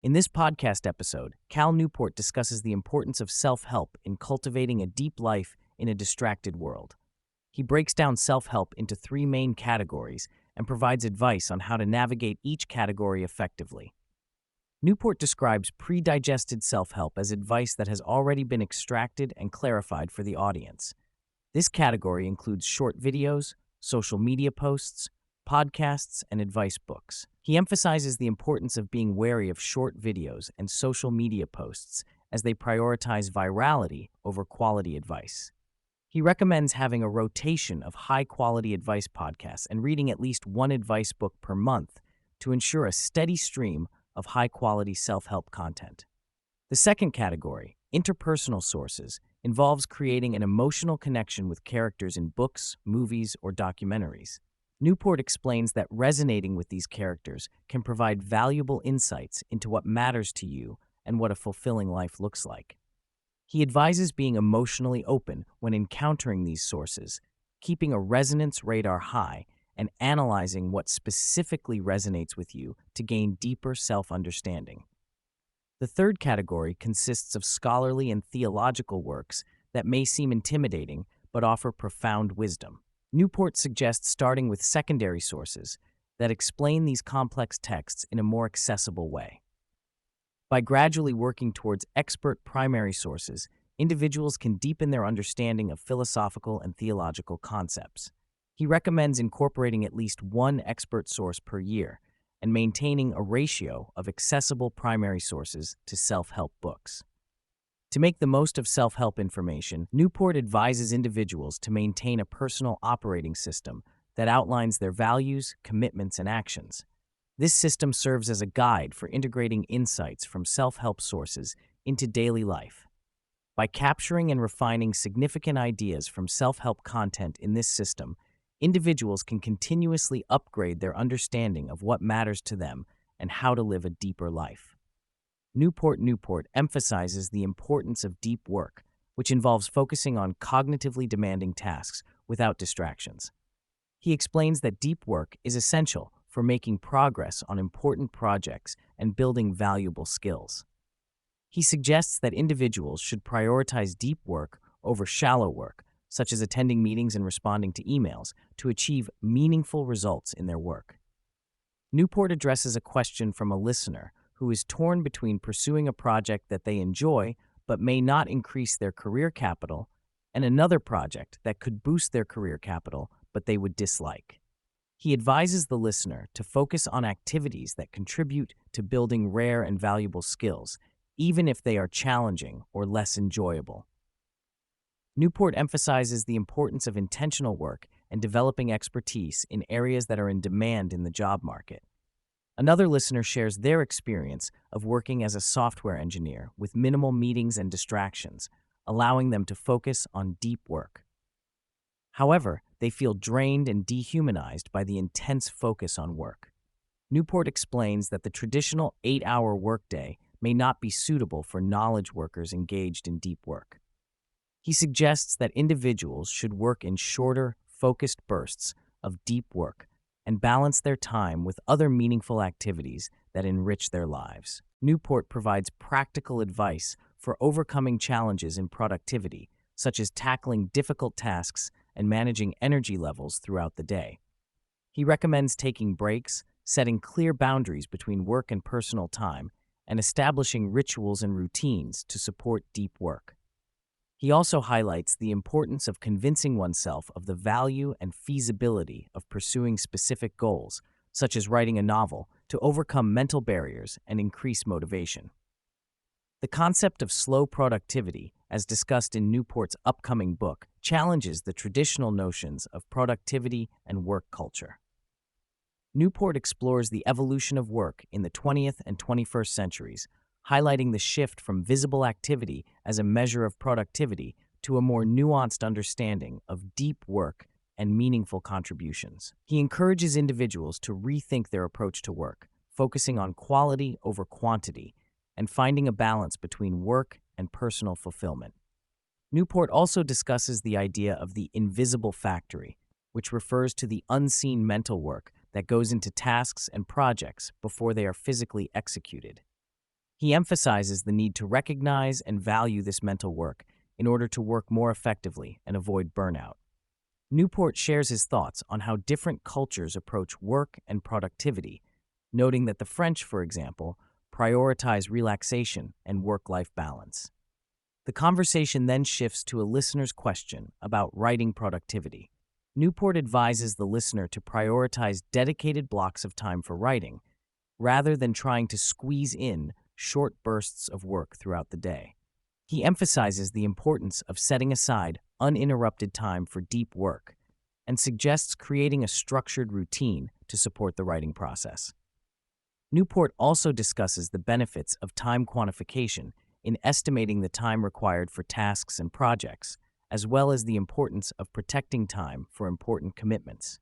In this podcast episode, Cal Newport discusses the importance of self-help in cultivating a deep life in a distracted world. He breaks down self-help into three main categories and provides advice on how to navigate each category effectively. Newport describes pre-digested self-help as advice that has already been extracted and clarified for the audience. This category includes short videos, social media posts, podcasts, and advice books. He emphasizes the importance of being wary of short videos and social media posts as they prioritize virality over quality advice. He recommends having a rotation of high-quality advice podcasts and reading at least one advice book per month to ensure a steady stream of high-quality self-help content. The second category, interpersonal sources, involves creating an emotional connection with characters in books, movies, or documentaries. Newport explains that resonating with these characters can provide valuable insights into what matters to you and what a fulfilling life looks like. He advises being emotionally open when encountering these sources, keeping a resonance radar high, and analyzing what specifically resonates with you to gain deeper self-understanding. The third category consists of scholarly and theological works that may seem intimidating but offer profound wisdom. Newport suggests starting with secondary sources that explain these complex texts in a more accessible way. By gradually working towards expert primary sources, individuals can deepen their understanding of philosophical and theological concepts. He recommends incorporating at least one expert source per year and maintaining a ratio of accessible primary sources to self-help books. To make the most of self-help information, Newport advises individuals to maintain a personal operating system that outlines their values, commitments, and actions. This system serves as a guide for integrating insights from self-help sources into daily life. By capturing and refining significant ideas from self-help content in this system, individuals can continuously upgrade their understanding of what matters to them and how to live a deeper life. Newport emphasizes the importance of deep work, which involves focusing on cognitively demanding tasks without distractions. He explains that deep work is essential for making progress on important projects and building valuable skills. He suggests that individuals should prioritize deep work over shallow work, such as attending meetings and responding to emails, to achieve meaningful results in their work. Newport addresses a question from a listener who is torn between pursuing a project that they enjoy but may not increase their career capital and another project that could boost their career capital but they would dislike. He advises the listener to focus on activities that contribute to building rare and valuable skills, even if they are challenging or less enjoyable. Newport emphasizes the importance of intentional work and developing expertise in areas that are in demand in the job market. Another listener shares their experience of working as a software engineer with minimal meetings and distractions, allowing them to focus on deep work. However, they feel drained and dehumanized by the intense focus on work. Newport explains that the traditional 8-hour workday may not be suitable for knowledge workers engaged in deep work. He suggests that individuals should work in shorter, focused bursts of deep work and balance their time with other meaningful activities that enrich their lives. Newport provides practical advice for overcoming challenges in productivity, such as tackling difficult tasks and managing energy levels throughout the day. He recommends taking breaks, setting clear boundaries between work and personal time, and establishing rituals and routines to support deep work. He also highlights the importance of convincing oneself of the value and feasibility of pursuing specific goals, such as writing a novel, to overcome mental barriers and increase motivation. The concept of slow productivity, as discussed in Newport's upcoming book, challenges the traditional notions of productivity and work culture. Newport explores the evolution of work in the 20th and 21st centuries, highlighting the shift from visible activity as a measure of productivity to a more nuanced understanding of deep work and meaningful contributions. He encourages individuals to rethink their approach to work, focusing on quality over quantity, and finding a balance between work and personal fulfillment. Newport also discusses the idea of the invisible factory, which refers to the unseen mental work that goes into tasks and projects before they are physically executed. He emphasizes the need to recognize and value this mental work in order to work more effectively and avoid burnout. Newport shares his thoughts on how different cultures approach work and productivity, noting that the French, for example, prioritize relaxation and work-life balance. The conversation then shifts to a listener's question about writing productivity. Newport advises the listener to prioritize dedicated blocks of time for writing, rather than trying to squeeze in short bursts of work throughout the day. He emphasizes the importance of setting aside uninterrupted time for deep work and suggests creating a structured routine to support the writing process. Newport also discusses the benefits of time quantification in estimating the time required for tasks and projects, as well as the importance of protecting time for important commitments.